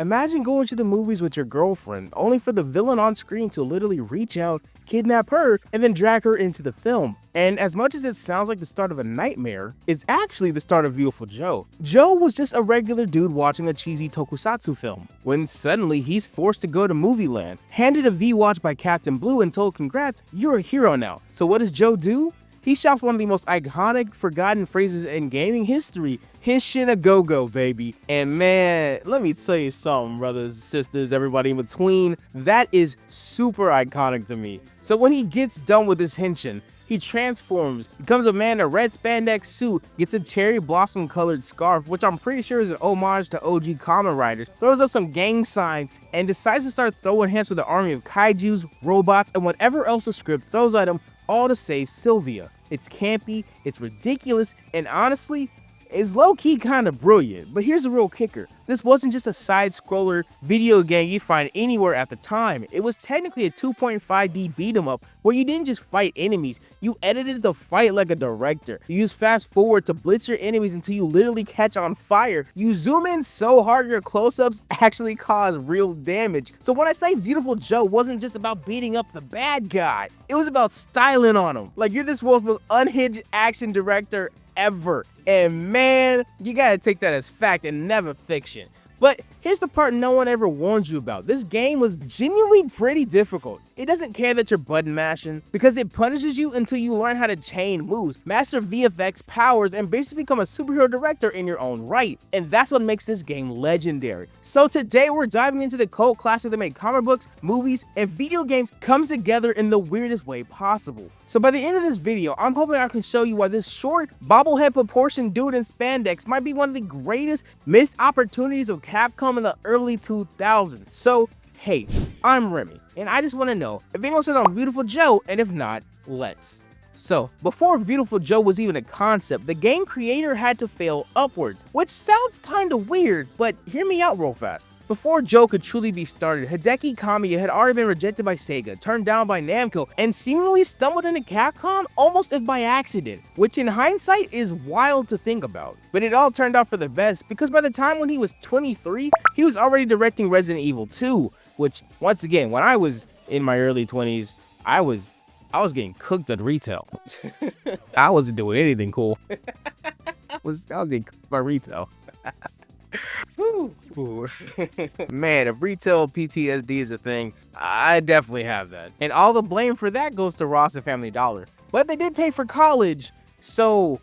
Imagine going to the movies with your girlfriend, only for the villain on screen to literally reach out, kidnap her, and then drag her into the film. And as much as it sounds like the start of a nightmare, it's actually the start of Viewtiful Joe. Joe was just a regular dude watching a cheesy tokusatsu film, when suddenly he's forced to go to Movieland, handed a V-Watch by Captain Blue and told congrats, you're a hero now. So what does Joe do? He shouts one of the most iconic, forgotten phrases in gaming history, his shit a go-go, baby. And man, let me tell you something, brothers, sisters, everybody in between, that is super iconic to me. So when he gets done with his henshin, he transforms, becomes a man in a red spandex suit, gets a cherry blossom colored scarf, which I'm pretty sure is an homage to OG Kamen Riders, throws up some gang signs, and decides to start throwing hands with an army of kaijus, robots, and whatever else the script throws at him, all to save Sylvia. It's campy, it's ridiculous, and honestly, it's low-key kind of brilliant. But here's the real kicker. This wasn't just a side-scroller video game you'd find anywhere at the time. It was technically a 2.5D beat-em-up where you didn't just fight enemies, you edited the fight like a director. You use fast-forward to blitz your enemies until you literally catch on fire. You zoom in so hard your close-ups actually cause real damage. So when I say Viewtiful Joe wasn't just about beating up the bad guy, it was about styling on him. Like, you're this world's most unhinged action director ever. And man, you gotta take that as fact and never fiction. But here's the part no one ever warned you about. This game was genuinely pretty difficult. It doesn't care that you're button mashing, because it punishes you until you learn how to chain moves, master VFX powers, and basically become a superhero director in your own right. And that's what makes this game legendary. So today we're diving into the cult classic that made comic books, movies, and video games come together in the weirdest way possible. So by the end of this video, I'm hoping I can show you why this short, bobblehead proportioned dude in spandex might be one of the greatest missed opportunities of Capcom in the early 2000s. So, hey, I'm Remy, and I just want to know if anyone's on Viewtiful Joe, and if not, let's. So, before Viewtiful Joe was even a concept, the game creator had to fail upwards, which sounds kinda weird, but hear me out real fast. Before Joe could truly be started, Hideki Kamiya had already been rejected by Sega, turned down by Namco, and seemingly stumbled into Capcom almost as by accident, which in hindsight is wild to think about. But it all turned out for the best, because by the time when he was 23, he was already directing Resident Evil 2, which, once again, when I was in my early 20s, I was getting cooked at retail. I wasn't doing anything cool. I was getting cooked by retail. Man, if retail PTSD is a thing, I definitely have that. And all the blame for that goes to Ross and Family Dollar. But they did pay for college, so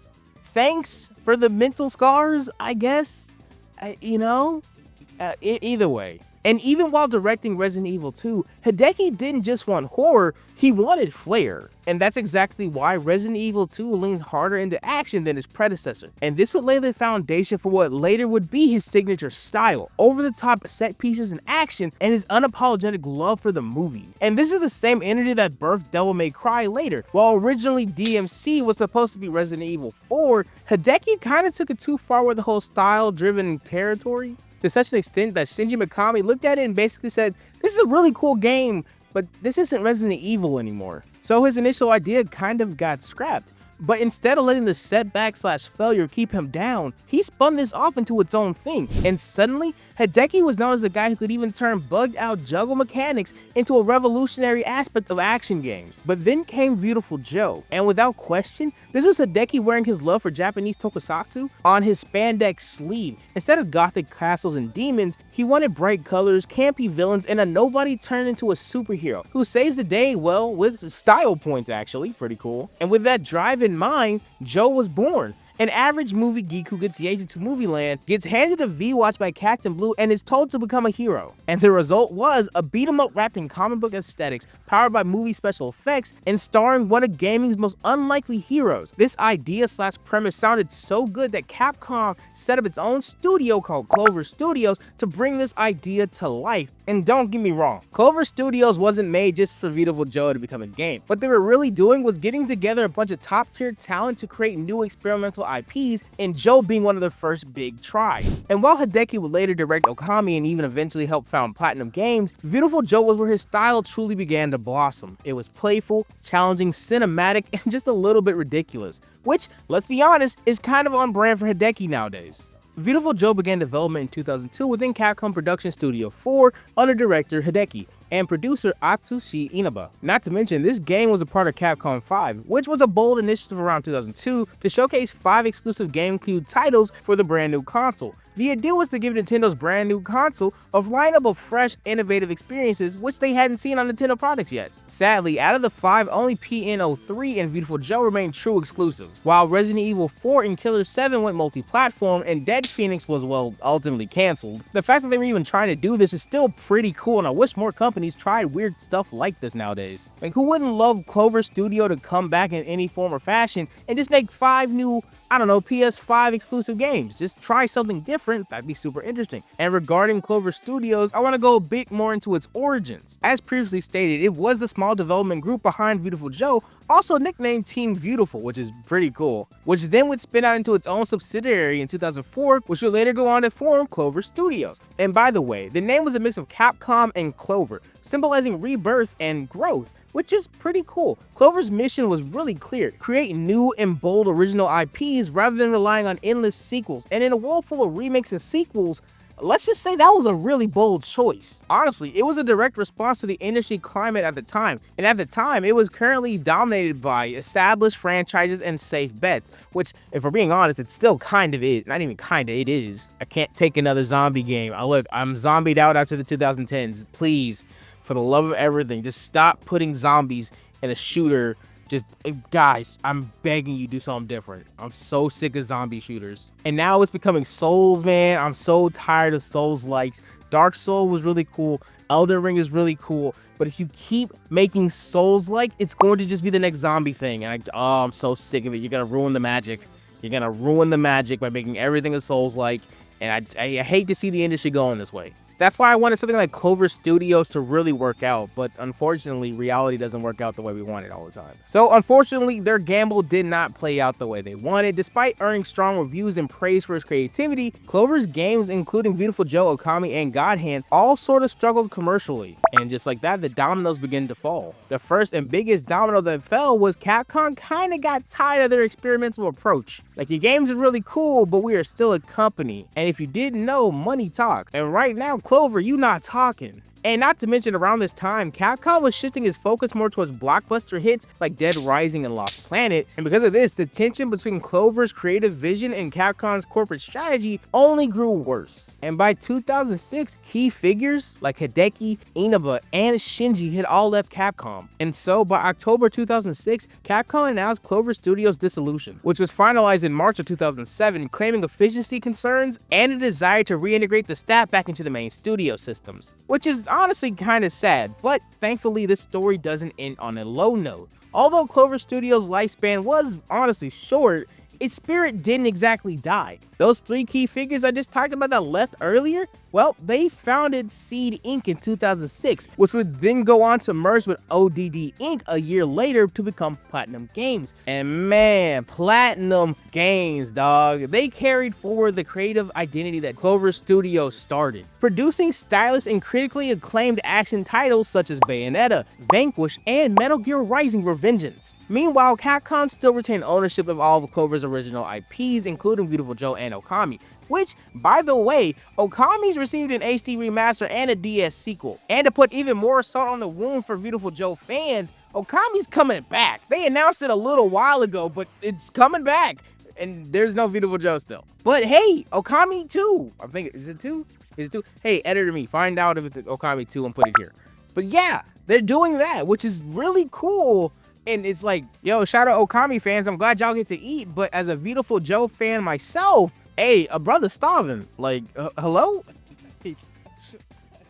thanks for the mental scars, I guess. Either way. And even while directing Resident Evil 2, Hideki didn't just want horror, he wanted flair. And that's exactly why Resident Evil 2 leans harder into action than his predecessor. And this would lay the foundation for what later would be his signature style, over-the-top set pieces and action, and his unapologetic love for the movie. And this is the same energy that birthed Devil May Cry later. While originally DMC was supposed to be Resident Evil 4, Hideki kinda took it too far with the whole style-driven territory, to such an extent that Shinji Mikami looked at it and basically said, this is a really cool game, but this isn't Resident Evil anymore. So his initial idea kind of got scrapped. But instead of letting the setback/failure keep him down, he spun this off into its own thing. And suddenly, Hideki was known as the guy who could even turn bugged out juggle mechanics into a revolutionary aspect of action games. But then came Viewtiful Joe, and without question, this was Hideki wearing his love for Japanese tokusatsu on his spandex sleeve. Instead of gothic castles and demons, he wanted bright colors, campy villains, and a nobody turned into a superhero who saves the day, well, with style points actually, pretty cool. And with that drive in mind, Joe was born. An average movie geek who gets yanked to Movieland, gets handed a V-Watch by Captain Blue, and is told to become a hero. And the result was a beat-em-up wrapped in comic book aesthetics, powered by movie special effects, and starring one of gaming's most unlikely heroes. This idea/premise sounded so good that Capcom set up its own studio called Clover Studios to bring this idea to life. And don't get me wrong, Clover Studios wasn't made just for Viewtiful Joe to become a game. What they were really doing was getting together a bunch of top-tier talent to create new experimental IPs, and Joe being one of their first big tries. And while Hideki would later direct Okami and even eventually help found PlatinumGames, Viewtiful Joe was where his style truly began to blossom. It was playful, challenging, cinematic, and just a little bit ridiculous, which, let's be honest, is kind of on brand for Hideki nowadays. Viewtiful Joe began development in 2002 within Capcom Production Studio 4 under director Hideki and producer Atsushi Inaba. Not to mention, this game was a part of Capcom 5, which was a bold initiative around 2002 to showcase 5 exclusive GameCube titles for the brand new console. The idea was to give Nintendo's brand new console a lineup of fresh, innovative experiences which they hadn't seen on Nintendo products yet. Sadly, out of the 5, only PN03 and Viewtiful Joe remained true exclusives, while Resident Evil 4 and Killer 7 went multi-platform and Dead Phoenix was, well, ultimately cancelled. The fact that they were even trying to do this is still pretty cool, and I wish more companies tried weird stuff like this nowadays. Like, who wouldn't love Clover Studio to come back in any form or fashion and just make 5 new, I don't know, PS5 exclusive games? Just try something different, that'd be super interesting. And regarding Clover Studios, I want to go a bit more into its origins. As previously stated, it was the small development group behind Viewtiful Joe, also nicknamed Team Viewtiful, which is pretty cool, which then would spin out into its own subsidiary in 2004, which would later go on to form Clover Studios. And by the way, the name was a mix of Capcom and Clover, symbolizing rebirth and growth, which is pretty cool. Clover's mission was really clear: create new and bold original IPs rather than relying on endless sequels. And in a world full of remakes and sequels, let's just say that was a really bold choice. Honestly, it was a direct response to the industry climate at the time, and at the time, it was currently dominated by established franchises and safe bets, which, if we're being honest, it still kind of is. Not even kind of, it is. I can't take another zombie game. Look, I'm zombied out after the 2010s. Please, for the love of everything, just stop putting zombies in a shooter. Just, guys, I'm begging you, do something different. I'm so sick of zombie shooters. And now it's becoming Souls, man. I'm so tired of Souls-likes. Dark Soul was really cool. Elden Ring is really cool. But if you keep making Souls-like, it's going to just be the next zombie thing. And I'm so sick of it. You're going to ruin the magic. You're going to ruin the magic by making everything a Souls-like. And I hate to see the industry going this way. That's why I wanted something like Clover Studios to really work out, but unfortunately, reality doesn't work out the way we want it all the time. So unfortunately, their gamble did not play out the way they wanted. Despite earning strong reviews and praise for its creativity, Clover's games, including Viewtiful Joe, Okami, and God Hand, all sort of struggled commercially. And just like that, the dominoes begin to fall. The first and biggest domino that fell was Capcom kind of got tired of their experimental approach. Like, your games are really cool, but we are still a company. And if you didn't know, money talks. And right now, Clover, you not talking. And not to mention, around this time, Capcom was shifting its focus more towards blockbuster hits like Dead Rising and Lost Planet, and because of this, the tension between Clover's creative vision and Capcom's corporate strategy only grew worse. And by 2006, key figures like Hideki, Inaba, and Shinji had all left Capcom. And so, by October 2006, Capcom announced Clover Studios' dissolution, which was finalized in March of 2007, claiming efficiency concerns and a desire to reintegrate the staff back into the main studio systems, which is honestly kind of sad, but thankfully this story doesn't end on a low note. Although Clover Studios' lifespan was honestly short, its spirit didn't exactly die. Those 3 key figures I just talked about that left earlier, well, they founded Seed Inc. in 2006, which would then go on to merge with ODD Inc. a year later to become PlatinumGames. And man, PlatinumGames, dog. They carried forward the creative identity that Clover Studio started, producing stylish and critically acclaimed action titles such as Bayonetta, Vanquish, and Metal Gear Rising: Revengeance. Meanwhile, Capcom still retained ownership of all of Clover's original IPs, including Viewtiful Joe and Okami, which, by the way, Okami's received an HD remaster and a DS sequel. And to put even more salt on the wound for Viewtiful Joe fans, Okami's coming back. They announced it a little while ago, but it's coming back. And there's no Viewtiful Joe still. But hey, Okami 2. I think, is it 2? Is it 2? Hey, editor me, find out if it's Okami 2 and put it here. But yeah, they're doing that, which is really cool. And it's like, yo, shout out Okami fans. I'm glad y'all get to eat. But as a Viewtiful Joe fan myself, hey, a brother starving. Like, hello?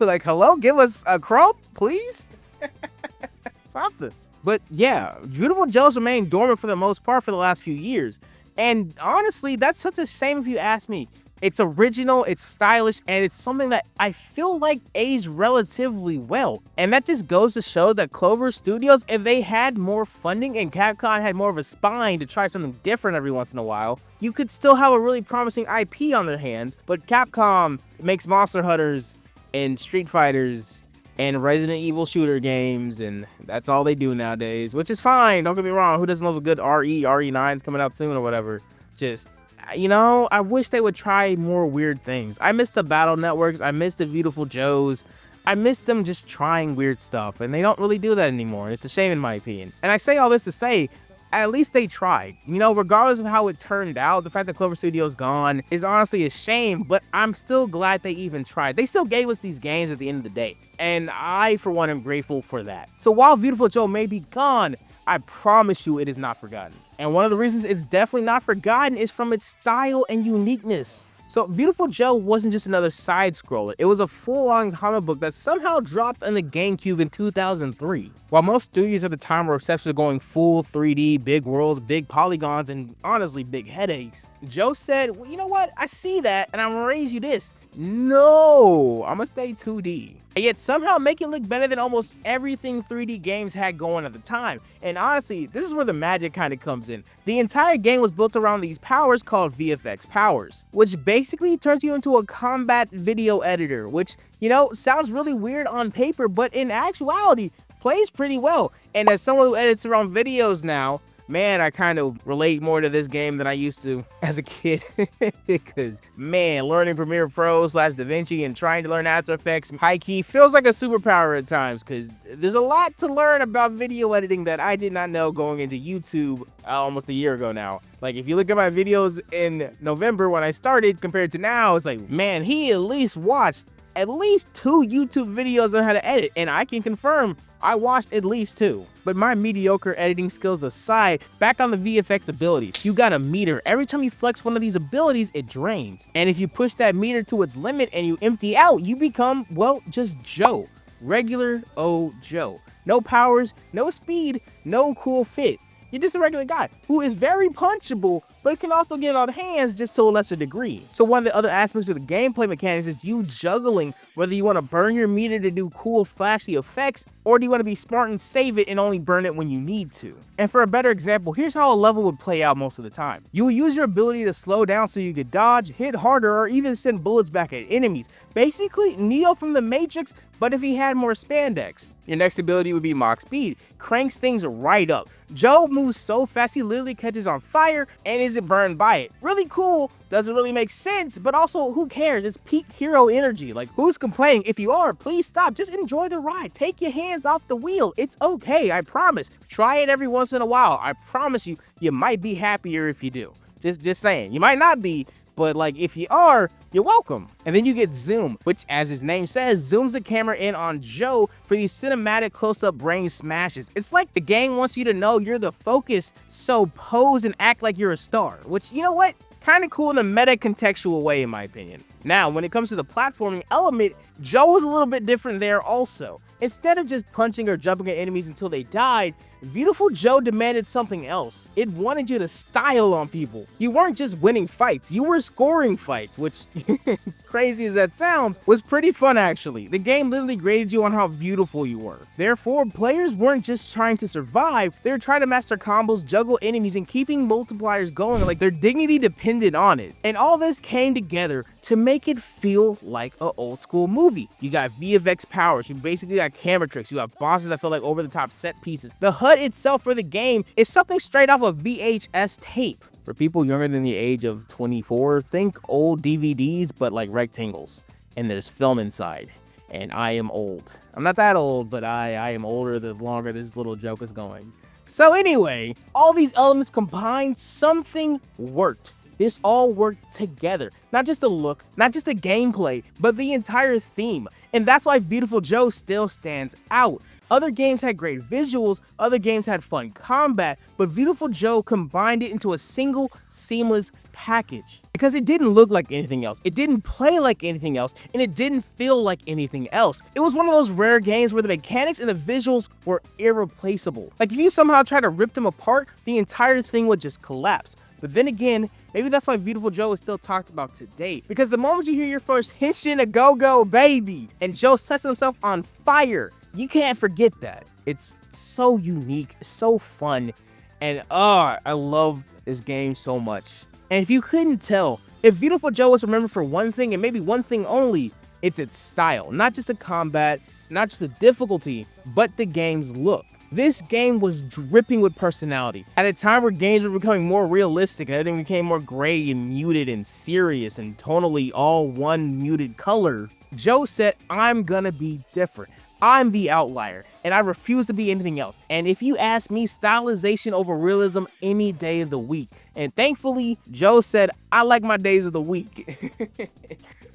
Like, hello? Give us a crumb, please? Something. But yeah, Viewtiful Joe's remained dormant for the most part for the last few years. And honestly, that's such a shame if you ask me. It's original, it's stylish, and it's something that I feel like aged relatively well. And that just goes to show that Clover Studios, if they had more funding and Capcom had more of a spine to try something different every once in a while, you could still have a really promising IP on their hands. But Capcom makes Monster Hunters and Street Fighters and Resident Evil shooter games, and that's all they do nowadays, which is fine. Don't get me wrong. Who doesn't love a good RE9's coming out soon or whatever? Just, you know, I wish they would try more weird things. I miss the Battle Networks. I miss the Viewtiful Joes. I miss them just trying weird stuff, and they don't really do that anymore. It's a shame in my opinion. And I say all this to say, at least they tried. You know, regardless of how it turned out, the fact that Clover Studio's gone is honestly a shame, but I'm still glad they even tried. They still gave us these games at the end of the day, and I, for one, am grateful for that. So while Viewtiful Joe may be gone, I promise you it is not forgotten. And one of the reasons it's definitely not forgotten is from its style and uniqueness. So Viewtiful Joe wasn't just another side scroller, it was a full-on comic book that somehow dropped on the GameCube in 2003. While most studios at the time were obsessed with going full 3D, big worlds, big polygons, and honestly big headaches, Joe said, well, you know what, I see that and I'm gonna raise you this. No, I'm gonna stay 2D. And yet somehow make it look better than almost everything 3D games had going at the time. And honestly, this is where the magic kind of comes in. The entire game was built around these powers called VFX powers, which basically turns you into a combat video editor, which, you know, sounds really weird on paper, but in actuality, plays pretty well. And as someone who edits around videos now, man, I kind of relate more to this game than I used to as a kid. Because, man, learning Premiere Pro / DaVinci and trying to learn After Effects high-key feels like a superpower at times, because there's a lot to learn about video editing that I did not know going into YouTube almost a year ago now. Like, if you look at my videos in November when I started compared to now, it's like, man, he at least watched at least 2 YouTube videos on how to edit, and I can confirm I watched at least 2. But my mediocre editing skills aside, back on the VFX abilities, you got a meter. Every time you flex one of these abilities, it drains. And if you push that meter to its limit and you empty out, you become, well, just Joe. Regular old Joe. No powers, no speed, no cool fit. You're just a regular guy who is very punchable, but can also give out hands just to a lesser degree. So one of the other aspects of the gameplay mechanics is you juggling whether you want to burn your meter to do cool flashy effects, or do you want to be smart and save it and only burn it when you need to. And for a better example, here's how a level would play out most of the time. You will use your ability to slow down so you could dodge, hit harder, or even send bullets back at enemies. Basically, Neo from the Matrix, but if he had more spandex. Your next ability would be Mach Speed. Cranks things right up. Joe moves so fast he literally catches on fire and isn't burned by it. Really cool, doesn't really make sense, but also who cares? It's peak hero energy. Like, who's complaining? If you are, please stop. Just enjoy the ride. Take your hands off the wheel. It's okay, I promise. Try it every once in a while. I promise you, you might be happier if you do. Just saying. You might not be, but like if you are, you're welcome. And then you get Zoom, which as his name says, zooms the camera in on Joe for these cinematic close-up brain smashes. It's like the game wants you to know you're the focus, so pose and act like you're a star, which, you know what? Kind of cool in a meta-contextual way in my opinion. Now, when it comes to the platforming element, Joe was a little bit different there also. Instead of just punching or jumping at enemies until they died, Viewtiful Joe demanded something else. It wanted you to style on people. You weren't just winning fights, you were scoring fights, which, crazy as that sounds, was pretty fun actually. The game literally graded you on how beautiful you were. Therefore, players weren't just trying to survive, they were trying to master combos, juggle enemies, and keeping multipliers going like their dignity depended on it. And all this came together to make it feel like an old school movie. You got VFX powers, you basically got camera tricks, you have bosses that feel like over the top set pieces. The HUD itself for the game is something straight off of VHS tape. For people younger than the age of 24, think old DVDs but like rectangles, and there's film inside. And I am old. I'm not that old, but I am older the longer this little joke is going. So anyway, all these elements combined, something worked. This all worked together. Not just the look, not just the gameplay, but the entire theme. And that's why Viewtiful Joe still stands out. Other games had great visuals, other games had fun combat, but Viewtiful Joe combined it into a single, seamless package. Because it didn't look like anything else, it didn't play like anything else, and it didn't feel like anything else. It was one of those rare games where the mechanics and the visuals were irreplaceable. Like if you somehow try to rip them apart, the entire thing would just collapse. But then again, maybe that's why Viewtiful Joe is still talked about today. Because the moment you hear your first Henshin a go-go baby, and Joe sets himself on fire, you can't forget that. It's so unique, so fun, and I love this game so much. And if you couldn't tell, if Viewtiful Joe was remembered for one thing, and maybe one thing only, it's its style. Not just the combat, not just the difficulty, but the game's look. This game was dripping with personality. At a time where games were becoming more realistic and everything became more gray and muted and serious and tonally all one muted color, Joe said, I'm gonna be different. I'm the outlier, and I refuse to be anything else. And if you ask me, stylization over realism any day of the week. And thankfully, Joe said, I like my days of the week.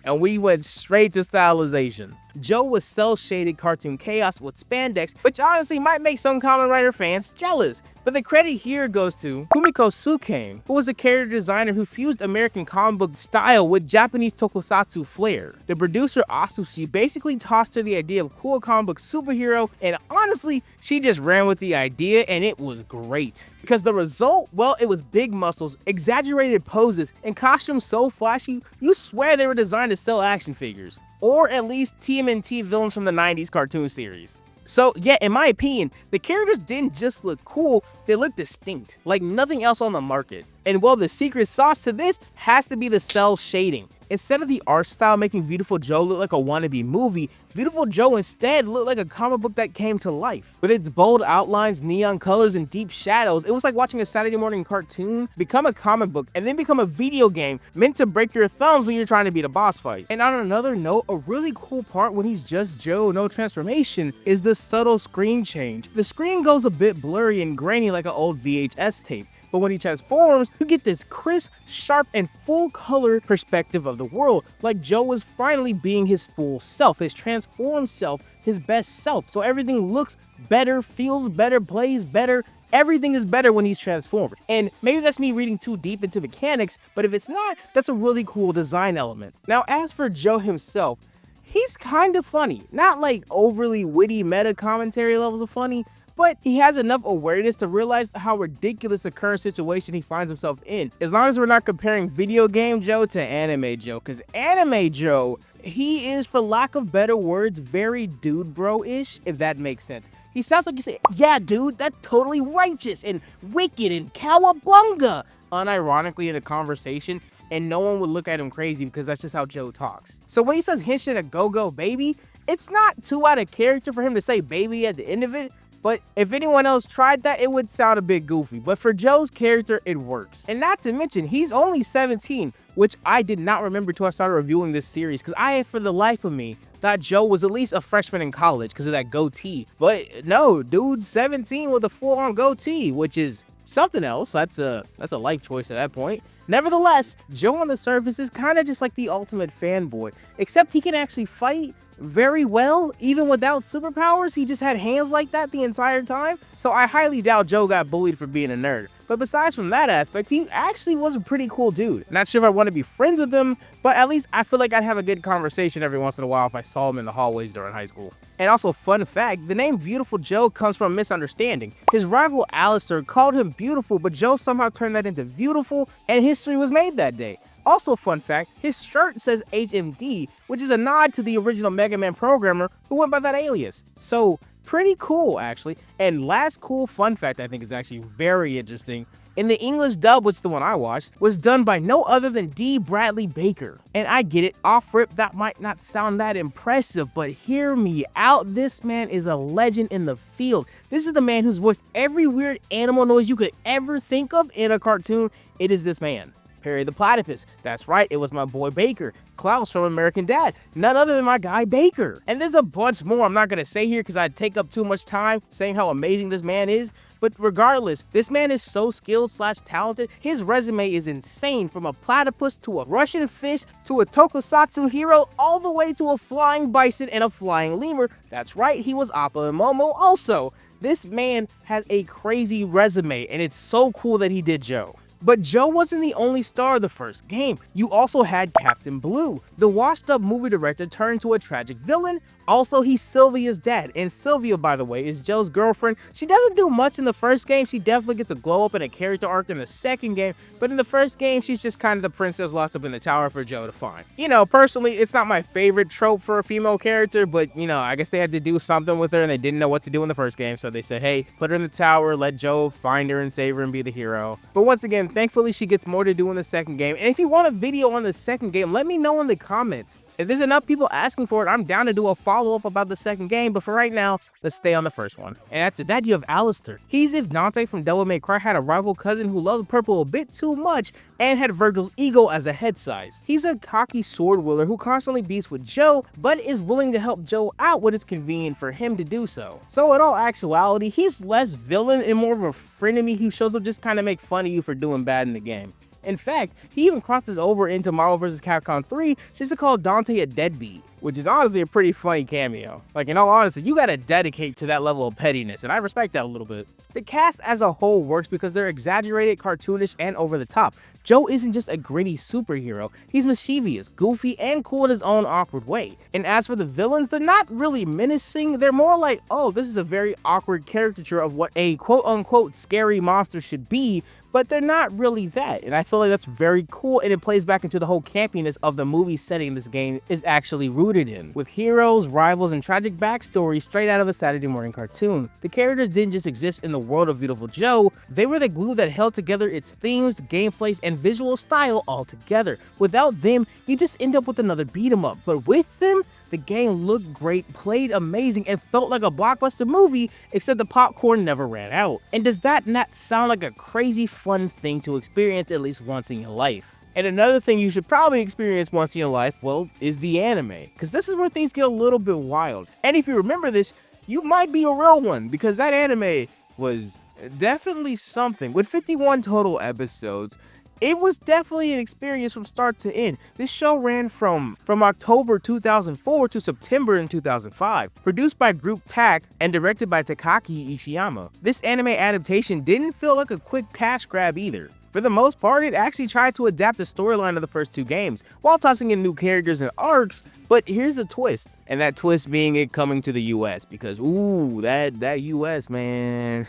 And we went straight to stylization. Joe was cel-shaded cartoon chaos with spandex, which honestly might make some Kamen Rider fans jealous. But the credit here goes to Kumiko Tsukame, who was a character designer who fused American comic book style with Japanese tokusatsu flair. The producer Asushi basically tossed her the idea of cool comic book superhero, and honestly, she just ran with the idea and it was great. Because the result, well, it was big muscles, exaggerated poses, and costumes so flashy, you swear they were designed to sell action figures. Or at least TMNT villains from the 90s cartoon series. So yeah, in my opinion, the characters didn't just look cool, they looked distinct, like nothing else on the market. And well, the secret sauce to this has to be the cel shading. Instead of the art style making Viewtiful Joe look like a wannabe movie, Viewtiful Joe instead looked like a comic book that came to life. With its bold outlines, neon colors, and deep shadows, it was like watching a Saturday morning cartoon become a comic book and then become a video game meant to break your thumbs when you're trying to beat a boss fight. And on another note, a really cool part when he's just Joe, no transformation, is the subtle screen change. The screen goes a bit blurry and grainy like an old VHS tape. But when he transforms, you get this crisp, sharp, and full color perspective of the world, like Joe was finally being his full self, his transformed self, his best self. So everything looks better, feels better, plays better. Everything is better when he's transformed. And maybe that's me reading too deep into mechanics, but if it's not, that's a really cool design element. Now, as for Joe himself, he's kind of funny. Not like overly witty meta commentary levels of funny, but he has enough awareness to realize how ridiculous the current situation he finds himself in. As long as we're not comparing video game Joe to anime Joe, because anime Joe, he is, for lack of better words, very dude bro-ish, if that makes sense. He sounds like you say, yeah dude, that's totally righteous and wicked and cowabunga, unironically in a conversation, and no one would look at him crazy because that's just how Joe talks. So when he says Henshin a go-go baby, it's not too out of character for him to say baby at the end of it, but if anyone else tried that, it would sound a bit goofy. But for Joe's character, it works. And not to mention, he's only 17, which I did not remember till I started reviewing this series, because I, for the life of me, thought Joe was at least a freshman in college because of that goatee. But no, dude's 17 with a full-on goatee, which is something else. That's a life choice at that point. Nevertheless, Joe on the surface is kind of just like the ultimate fanboy, except he can actually fight very well. Even without superpowers, he just had hands like that the entire time. So I highly doubt Joe got bullied for being a nerd. But besides from that aspect, he actually was a pretty cool dude. Not sure if I want to be friends with him, but at least I feel like I'd have a good conversation every once in a while if I saw him in the hallways during high school. And also, fun fact, the name Viewtiful Joe comes from a misunderstanding. His rival Alistair called him beautiful, but Joe somehow turned that into beautiful, and history was made that day. Also, fun fact, his shirt says HMD, which is a nod to the original Mega Man programmer who went by that alias. So, pretty cool, actually. And last cool fun fact I think is actually very interesting. In the English dub, which is the one I watched, was done by no other than D. Bradley Baker. And I get it, off rip, that might not sound that impressive, but hear me out. This man is a legend in the field. This is the man who's voiced every weird animal noise you could ever think of in a cartoon. It is this man. Perry the Platypus. That's right, it was my boy Baker. Klaus from American Dad. None other than my guy Baker. And there's a bunch more I'm not going to say here because I'd take up too much time saying how amazing this man is. But regardless, this man is so skilled / talented. His resume is insane, from a platypus to a Russian fish to a tokusatsu hero, all the way to a flying bison and a flying lemur. That's right, he was Appa and Momo also. This man has a crazy resume, and it's so cool that he did Joe. But Joe wasn't the only star of the first game. You also had Captain Blue, the washed-up movie director turned to a tragic villain. Also, he's Sylvia's dad, and Sylvia, by the way, is Joe's girlfriend. She doesn't do much in the first game. She definitely gets a glow-up and a character arc in the second game, but in the first game, she's just kind of the princess locked up in the tower for Joe to find. You know, personally, it's not my favorite trope for a female character, but, you know, I guess they had to do something with her, and they didn't know what to do in the first game, so they said, hey, put her in the tower, let Joe find her and save her and be the hero. But once again, thankfully, she gets more to do in the second game, and if you want a video on the second game, let me know in the comments. If there's enough people asking for it, I'm down to do a follow-up about the second game, but for right now, let's stay on the first one. And after that, you have Alistair. He's if Dante from Devil May Cry had a rival cousin who loved purple a bit too much and had Virgil's ego as a head size. He's a cocky sword wielder who constantly beefs with Joe, but is willing to help Joe out when it's convenient for him to do so. So in all actuality, he's less villain and more of a frenemy who shows up just kind of make fun of you for doing bad in the game. In fact, he even crosses over into Marvel vs. Capcom 3 just to call Dante a deadbeat, which is honestly a pretty funny cameo. Like, in all honesty, you gotta dedicate to that level of pettiness, and I respect that a little bit. The cast as a whole works because they're exaggerated, cartoonish, and over the top. Joe isn't just a gritty superhero, he's mischievous, goofy, and cool in his own awkward way. And as for the villains, they're not really menacing, they're more like, oh, this is a very awkward caricature of what a quote-unquote scary monster should be, but they're not really that, and I feel like that's very cool, and it plays back into the whole campiness of the movie setting this game is actually rooted in, with heroes, rivals, and tragic backstories straight out of a Saturday morning cartoon. The characters didn't just exist in the world of Viewtiful Joe, they were the glue that held together its themes, gameplays, and visual style all together. Without them, you just end up with another beat 'em up, but with them, the game looked great, played amazing, and felt like a blockbuster movie, except the popcorn never ran out. And does that not sound like a crazy fun thing to experience at least once in your life? And another thing you should probably experience once in your life, well, is the anime, because this is where things get a little bit wild. And if you remember this, you might be a real one, because that anime was definitely something. With 51 total episodes, it was definitely an experience from start to end. This show ran from October 2004 to September in 2005, produced by Group TAC and directed by Takaaki Ishiyama. This anime adaptation didn't feel like a quick cash grab either. For the most part, it actually tried to adapt the storyline of the first two games, while tossing in new characters and arcs, but here's the twist, and that twist being it coming to the US, because ooh, that US, man,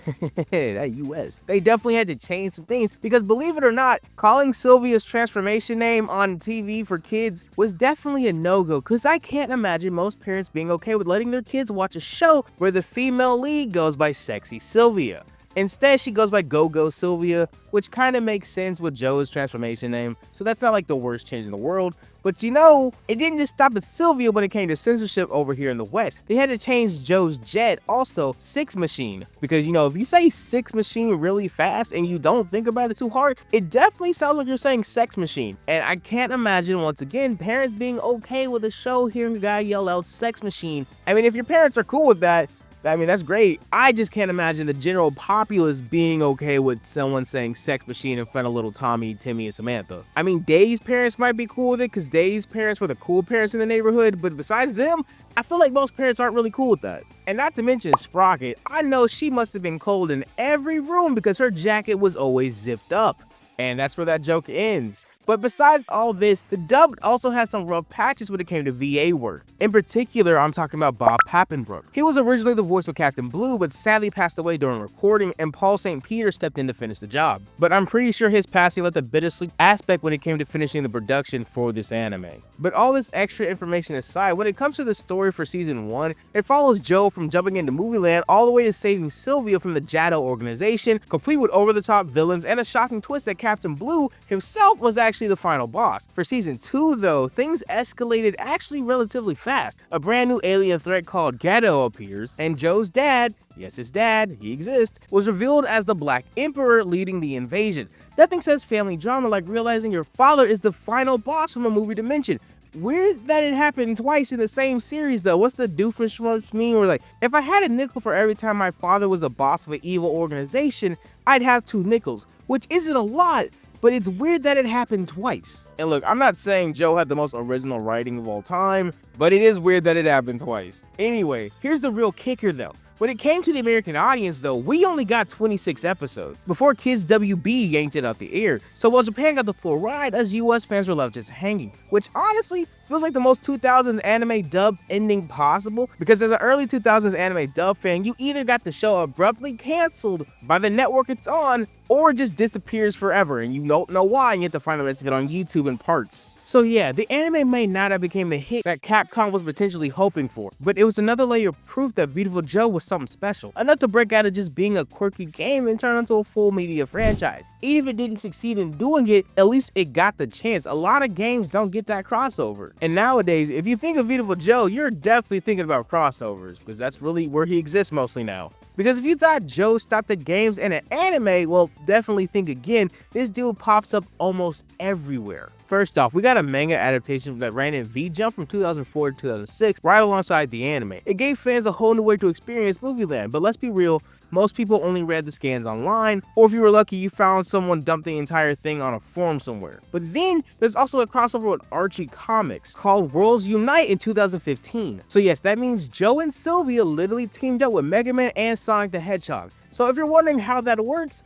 that US. They definitely had to change some things, because believe it or not, calling Sylvia's transformation name on TV for kids was definitely a no-go, because I can't imagine most parents being okay with letting their kids watch a show where the female lead goes by Sexy Sylvia. Instead, she goes by Go-Go Sylvia, which kind of makes sense with Joe's transformation name, so that's not like the worst change in the world. But you know, it didn't just stop at Sylvia when it came to censorship over here in the West. They had to change Joe's jet also Six Machine, because you know, if you say Six Machine really fast and you don't think about it too hard, it definitely sounds like you're saying Sex Machine. And I can't imagine, once again, parents being okay with a show hearing a guy yell out Sex Machine. I mean, if your parents are cool with that, I mean, that's great. I just can't imagine the general populace being okay with someone saying Sex Machine in front of little Tommy, Timmy, and Samantha. I mean, Day's parents might be cool with it because Day's parents were the cool parents in the neighborhood, but besides them, I feel like most parents aren't really cool with that. And not to mention Sprocket, I know she must have been cold in every room because her jacket was always zipped up. And that's where that joke ends. But besides all this, the dub also had some rough patches when it came to VA work. In particular, I'm talking about Bob Pappenbrook. He was originally the voice of Captain Blue, but sadly passed away during recording, and Paul St. Peter stepped in to finish the job. But I'm pretty sure his passing left a bittersweet aspect when it came to finishing the production for this anime. But all this extra information aside, when it comes to the story for season 1, it follows Joe from jumping into Movieland all the way to saving Sylvia from the Jado organization, complete with over-the-top villains and a shocking twist that Captain Blue himself was actually the final boss. For season 2 though, things escalated actually relatively fast. A brand new alien threat called Gato appears, and Joe's dad, yes his dad, he exists, was revealed as the Black Emperor leading the invasion. Nothing says family drama like realizing your father is the final boss from a movie dimension. Weird that it happened twice in the same series though. What's the Doofenshmirtz meme? Or like, if I had a nickel for every time my father was the boss of an evil organization, I'd have 2 nickels, which isn't a lot, but it's weird that it happened twice. And look, I'm not saying Joe had the most original writing of all time, but it is weird that it happened twice. Anyway, here's the real kicker though. When it came to the American audience though, we only got 26 episodes before Kids WB yanked it out the air. So while Japan got the full ride, us US fans were left just hanging, which honestly feels like the most 2000s anime dub ending possible, because as an early 2000s anime dub fan, you either got the show abruptly canceled by the network it's on, or it just disappears forever and you don't know why, and you have to find the rest of it on YouTube in parts. So yeah, the anime may not have become the hit that Capcom was potentially hoping for, but it was another layer of proof that Viewtiful Joe was something special, enough to break out of just being a quirky game and turn into a full media franchise. Even if it didn't succeed in doing it, at least it got the chance. A lot of games don't get that crossover. And nowadays, if you think of Viewtiful Joe, you're definitely thinking about crossovers, because that's really where he exists mostly now. Because if you thought Joe stopped at games and an anime, well, definitely think again. This dude pops up almost everywhere. First off, we got a manga adaptation that ran in V-Jump from 2004 to 2006, right alongside the anime. It gave fans a whole new way to experience Movieland, but let's be real, most people only read the scans online, or if you were lucky, you found someone dumped the entire thing on a forum somewhere. But then, there's also a crossover with Archie Comics called Worlds Unite in 2015. So yes, that means Joe and Sylvia literally teamed up with Mega Man and Sonic the Hedgehog. So if you're wondering how that works,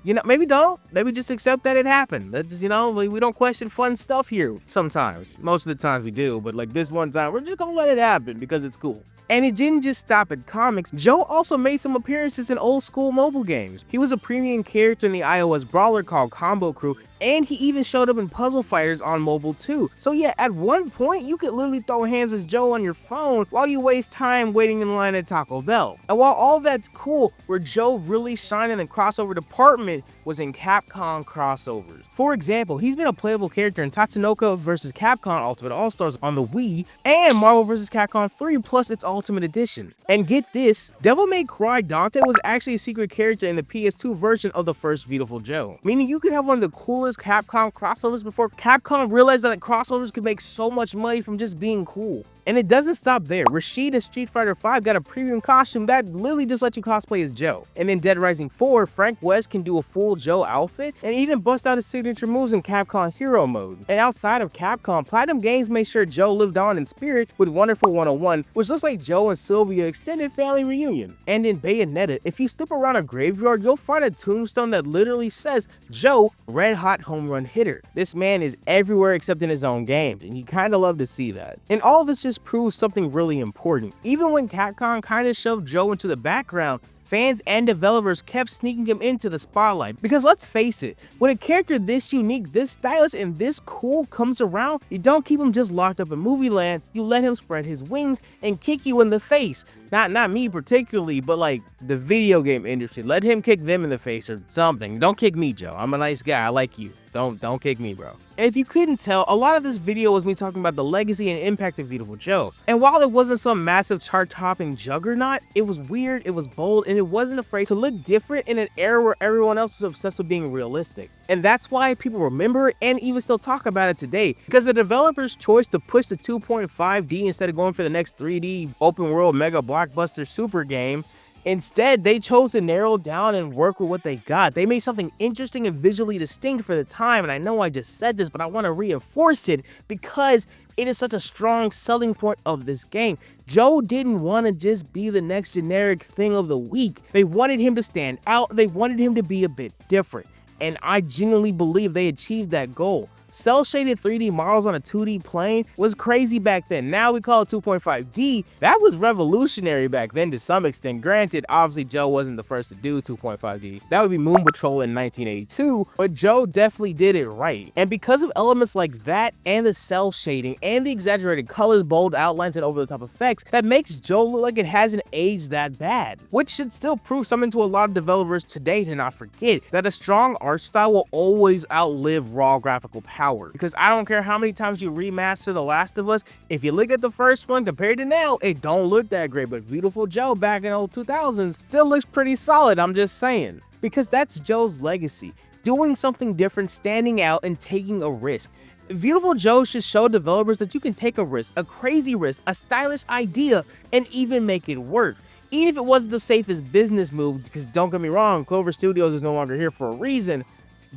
you know, maybe don't. Maybe just accept that it happened. That's, you know, we don't question fun stuff here sometimes. Most of the times we do, but like this one time, we're just gonna let it happen because it's cool. And it didn't just stop at comics. Joe also made some appearances in old school mobile games. He was a premium character in the iOS brawler called Combo Crew, and he even showed up in Puzzle Fighters on mobile too. So yeah, at one point, you could literally throw hands as Joe on your phone while you waste time waiting in line at Taco Bell. And while all that's cool, where Joe really shined in the crossover department was in Capcom crossovers. For example, he's been a playable character in Tatsunoko vs. Capcom Ultimate All-Stars on the Wii, and Marvel vs. Capcom 3 plus its Ultimate Edition. And get this, Devil May Cry Dante was actually a secret character in the PS2 version of the first Viewtiful Joe, meaning you could have one of the coolest Capcom crossovers before Capcom realized that crossovers could make so much money from just being cool. And it doesn't stop there. Rashid in Street Fighter V got a premium costume that literally just lets you cosplay as Joe. And in Dead Rising 4, Frank West can do a full Joe outfit and even bust out his signature moves in Capcom Hero mode. And outside of Capcom, PlatinumGames made sure Joe lived on in spirit with Wonderful 101, which looks like Joe and Sylvia extended family reunion. And in Bayonetta, if you slip around a graveyard, you'll find a tombstone that literally says, Joe, red hot home run hitter. This man is everywhere except in his own games, and you kinda love to see that. And all of this just proves something really important. Even when Capcom kinda shoved Joe into the background, fans and developers kept sneaking him into the spotlight. Because let's face it, when a character this unique, this stylish, and this cool comes around, you don't keep him just locked up in Movieland, you let him spread his wings and kick you in the face. Not me particularly, but like the video game industry. Let him kick them in the face or something. Don't kick me, Joe. I'm a nice guy. I like you. Don't kick me, bro. And if you couldn't tell, a lot of this video was me talking about the legacy and impact of Viewtiful Joe. And while it wasn't some massive chart-topping juggernaut, it was weird, it was bold, and it wasn't afraid to look different in an era where everyone else was obsessed with being realistic. And that's why people remember it and even still talk about it today. Because the developer's choice to push the 2.5D instead of going for the next 3D open world mega blockbuster super game, instead, they chose to narrow down and work with what they got. They made something interesting and visually distinct for the time, and I know I just said this, but I want to reinforce it because it is such a strong selling point of this game. Joe didn't want to just be the next generic thing of the week. They wanted him to stand out. They wanted him to be a bit different, and I genuinely believe they achieved that goal. Cell-shaded 3D models on a 2D plane was crazy back then. Now we call it 2.5D. That was revolutionary back then to some extent. Granted, obviously Joe wasn't the first to do 2.5D. That would be Moon Patrol in 1982, but Joe definitely did it right. And because of elements like that and the cell shading and the exaggerated colors, bold outlines, and over-the-top effects, that makes Joe look like it hasn't aged that bad. Which should still prove something to a lot of developers today to not forget that a strong art style will always outlive raw graphical power. Because I don't care how many times you remaster The Last of Us, if you look at the first one compared to now, it don't look that great. But Viewtiful Joe back in old 2000s still looks pretty solid, I'm just saying. Because that's Joe's legacy. Doing something different, standing out, and taking a risk. Viewtiful Joe should show developers that you can take a risk, a crazy risk, a stylish idea, and even make it work. Even if it wasn't the safest business move, because don't get me wrong, Clover Studios is no longer here for a reason.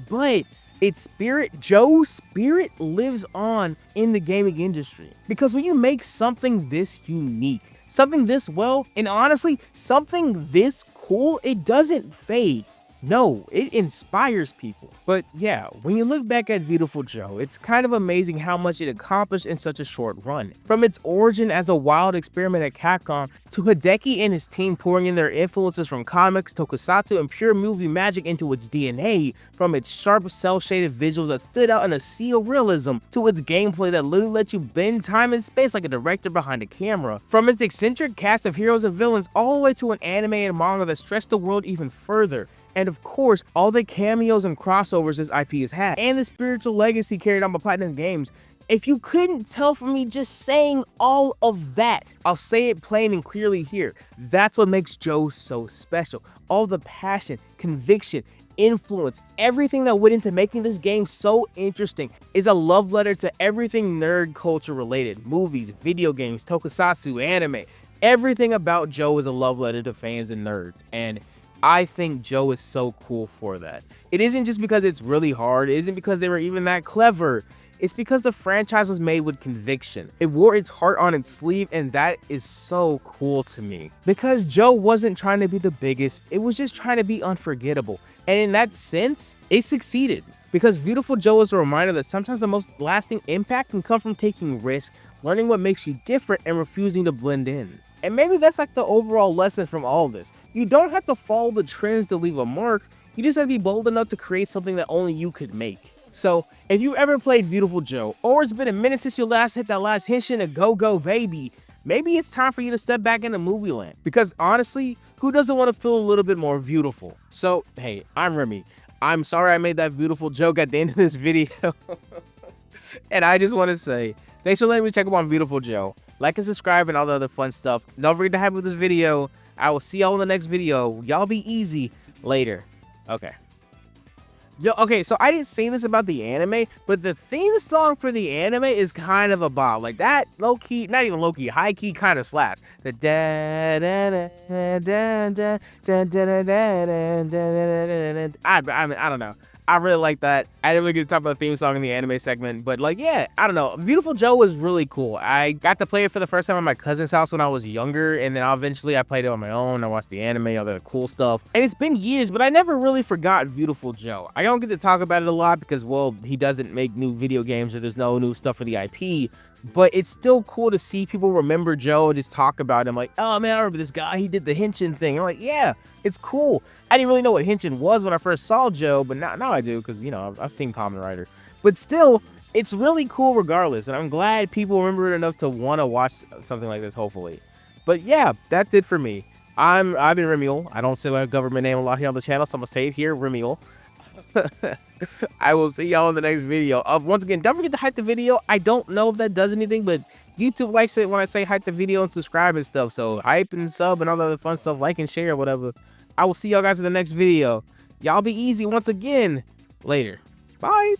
But its spirit, Joe's spirit, lives on in the gaming industry. Because when you make something this unique, something this well, and honestly, something this cool, it doesn't fade. No, it inspires people. But yeah, when you look back at Viewtiful Joe, it's kind of amazing how much it accomplished in such a short run. From its origin as a wild experiment at Capcom, to Hideki and his team pouring in their influences from comics, tokusatsu, and pure movie magic into its DNA, from its sharp cel-shaded visuals that stood out in a sea of realism, to its gameplay that literally lets you bend time and space like a director behind a camera, from its eccentric cast of heroes and villains all the way to an anime and manga that stretched the world even further. And of course, all the cameos and crossovers this IP has had, and the spiritual legacy carried on by PlatinumGames. If you couldn't tell from me just saying all of that, I'll say it plain and clearly here. That's what makes Joe so special. All the passion, conviction, influence, everything that went into making this game so interesting is a love letter to everything nerd culture related. Movies, video games, tokusatsu, anime. Everything about Joe is a love letter to fans and nerds. And I think Joe is so cool for that. It isn't just because it's really hard, it isn't because they were even that clever. It's because the franchise was made with conviction. It wore its heart on its sleeve, and that is so cool to me. Because Joe wasn't trying to be the biggest, it was just trying to be unforgettable. And in that sense, it succeeded. Because Viewtiful Joe is a reminder that sometimes the most lasting impact can come from taking risks, learning what makes you different, and refusing to blend in. And maybe that's like the overall lesson from all of this. You don't have to follow the trends to leave a mark, you just have to be bold enough to create something that only you could make. So, if you ever played Viewtiful Joe, or it's been a minute since you last hit that last henshin of Go Go Baby, maybe it's time for you to step back into Movieland. Because honestly, who doesn't want to feel a little bit more beautiful? So, hey, I'm Remy. I'm sorry I made that beautiful joke at the end of this video. And I just want to say, thanks for letting me check up on Viewtiful Joe. Like and subscribe and all the other fun stuff. Don't forget to hype with this video. I will see y'all in the next video. Y'all be easy later. Okay. Yo, okay, so I didn't say this about the anime, but the theme song for the anime is kind of a bop. Like that low-key, not even low-key, high-key kind of slaps. The da da da da da da da da da da da. I don't know. I really like that. I didn't really get to talk about the theme song in the anime segment, but like, yeah, I don't know. Viewtiful Joe was really cool. I got to play it for the first time at my cousin's house when I was younger, and then eventually I played it on my own. I watched the anime, all the cool stuff. And it's been years, but I never really forgot Viewtiful Joe. I don't get to talk about it a lot because, well, he doesn't make new video games or there's no new stuff for the IP. But it's still cool to see people remember Joe and just talk about him like, oh man, I remember this guy, he did the henshin thing. I'm like, yeah, it's cool. I didn't really know what henshin was when I first saw Joe, but now I do because, you know, I've seen Kamen Rider. But still, it's really cool regardless, and I'm glad people remember it enough to want to watch something like this, hopefully. But yeah, that's it for me. I've been Remiel. I don't say my government name a lot here on the channel, so I'm going to say it here, Remiel. I will see y'all in the next video. Once again, don't forget to hype the video. I don't know if that does anything, but YouTube likes it when I say hype the video and subscribe and stuff. So hype and sub and all the other fun stuff, like and share, whatever. I will see y'all guys in the next video. Y'all be easy once again. Later. Bye.